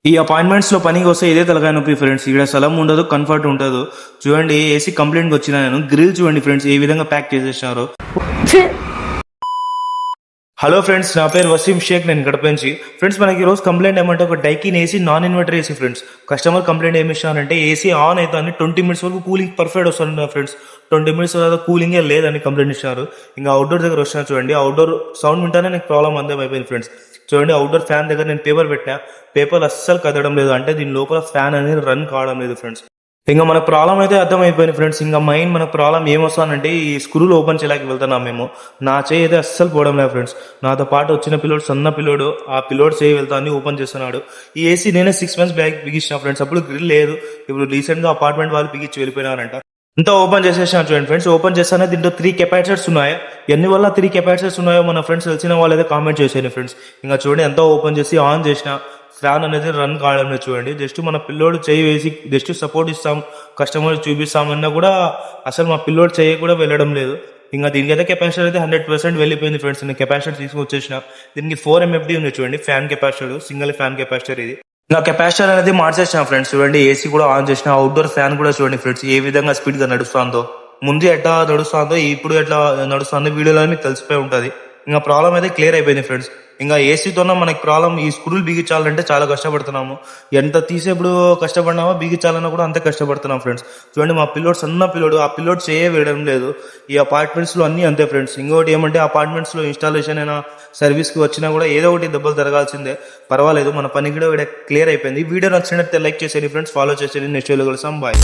ఈ అపాయింట్మెంట్స్ లో పనికి వస్తే ఇదే తలకాయ నొప్పి ఫ్రెండ్స్. ఇక్కడ స్థలం ఉండదు, కంఫర్ట్ ఉండదు. చూడండి ఏసీ కంప్లైంట్కి వచ్చిన నేను గ్రిల్ చూడండి ఫ్రెండ్స్ ఏ విధంగా ప్యాక్ చేసేసినారు. హలో ఫ్రెండ్స్, నా పేరు వసీం షేక్, నేను గడప నుంచి. ఫ్రెండ్స్ మనకి ఈరోజు కంప్లైంట్ ఏమంటే ఒక Daikin AC non inverter AC friends. Customer complaint ఏమి ఇచ్చారంటే ఏసీ ఆన్ అవుతుంది 20 minutes వరకు కూలింగ్ పర్ఫెక్ట్ వస్తుంది ఫ్రెండ్స్. 20 minutes తర్వాత కూలింగే లేదని కంప్లైంట్ ఇచ్చారు. ఇంకా అవుట్డోర్ దగ్గర వచ్చినా చూడండి, అవుట్డోర్ సౌండ్ వింటానే నాకు ప్రాబ్లం అందం అయిపోయింది ఫ్రెండ్స్. చూడండి అవుట్డోర్ ఫ్యాన్ దగ్గర నేను పేపర్ పెట్టినా, పేపర్ అస్సలు కదడం లేదు, అంటే దీని లోపల ఫ్యాన్ అనేది రన్ కావడం లేదు ఫ్రెండ్స్. ఇంకా మన ప్రాబ్లం అయితే అర్థమైపోయింది ఫ్రెండ్స్. ఇంకా మైండ్ మన ప్రాబ్లం ఏమొస్తానంటే ఈ స్క్రూలు ఓపెన్ చేయలేక వెళ్తున్నాం మేము. నా చేయి అయితే అస్సలు పోవడం లేదు ఫ్రెండ్స్. నాతో పాటు వచ్చిన పిల్లోడు, సన్న పిల్లోడు, ఆ పిల్లోడు చేయి వెళ్తాను ఓపెన్ చేస్తున్నాడు. ఈ ఏసీ నేనే 6 months బ్యాక్ బిగించిన ఫ్రెండ్స్. అప్పుడు గ్రిల్ లేదు, ఇప్పుడు రీసెంట్గా అపార్ట్మెంట్ వాళ్ళు బిగించి వెళ్ళిపోయినారంట. ఇంత ఓపెన్ చేసేసాను చూడండి ఫ్రెండ్స్. ఓపెన్ చేస్తానే దీంట్లో 3 కెపాసిటర్స్ ఉన్నాయి. ఎన్ని వల్ల 3 కెపాసిటర్స్ ఉన్నాయో మన ఫ్రెండ్స్ తెలిసిన వాళ్ళు అయితే కామెంట్ చేసేయండి ఫ్రెండ్స్. ఇంకా చూడండి ఎంత ఓపెన్ చేసి ఆన్ చేసిన ఫ్యాన్ అనేది రన్ కావడం లేదు చూడండి. జస్ట్ మన పిల్లోడు చేయి వేసి జస్ట్ సపోర్ట్ ఇస్తాం, కస్టమర్ చూపిస్తామన్నా కూడా అసలు మా పిల్లోడు చేయి కూడా వెళ్ళడం లేదు. ఇంకా దీనికైతే కెపాసిటర్ అయితే 100% వెళ్ళిపోయింది ఫ్రెండ్స్. నేను కెపాసిటర్ తీసుకొచ్చేసిన. దీనికి 4 MFD ఉంది చూడండి fan capacitor, single fan capacitor ఇది. ఇంకా కెపాసిటర్ అనేది మార్చేసిన ఫ్రెండ్స్. చూడండి ఏసీ కూడా ఆన్ చేసిన, అవుట్డోర్ ఫ్యాన్ కూడా చూడండి ఫ్రెండ్స్ ఏ విధంగా స్పీడ్ గా నడుస్తుందో. ముందు ఎట్లా నడుస్తుందో ఇప్పుడు ఎట్లా నడుస్తుందో వీడియోలో మీకు తెలిసిపోయి ఉంటుంది. ఇంకా ప్రాబ్లం అయితే క్లియర్ అయిపోయింది ఫ్రెండ్స్. ఇంకా ఏసీతోనే మనకి ప్రాబ్లం. ఈ స్క్రూలు బిగించాలంటే చాలా కష్టపడుతున్నాము. ఎంత తీసేప్పుడు కష్టపడినామో బిగించాలన్నా కూడా అంతే కష్టపడుతున్నాం ఫ్రెండ్స్. చూడండి మా పిల్లోడు, సన్న పిల్లోడు, ఆ పిల్లోడు వేయడం లేదు. ఈ అపార్ట్మెంట్స్ లో అన్ని అంతే ఫ్రెండ్స్. ఇంకోటి ఏమంటే అపార్ట్మెంట్స్ లో ఇన్స్టాలేషన్ అయినా సర్వీస్ కి వచ్చినా కూడా ఏదో ఒకటి దెబ్బలు జరగాల్సిందే. పర్వాలేదు, మన పని కూడా క్లియర్ అయిపోయింది. వీడియో నచ్చినట్లయితే లైక్ చేసేయండి ఫ్రెండ్స్, ఫాలో చేసేయండి. నెక్స్ట్ వీడియోలో కలుస్తాం. బాయ్.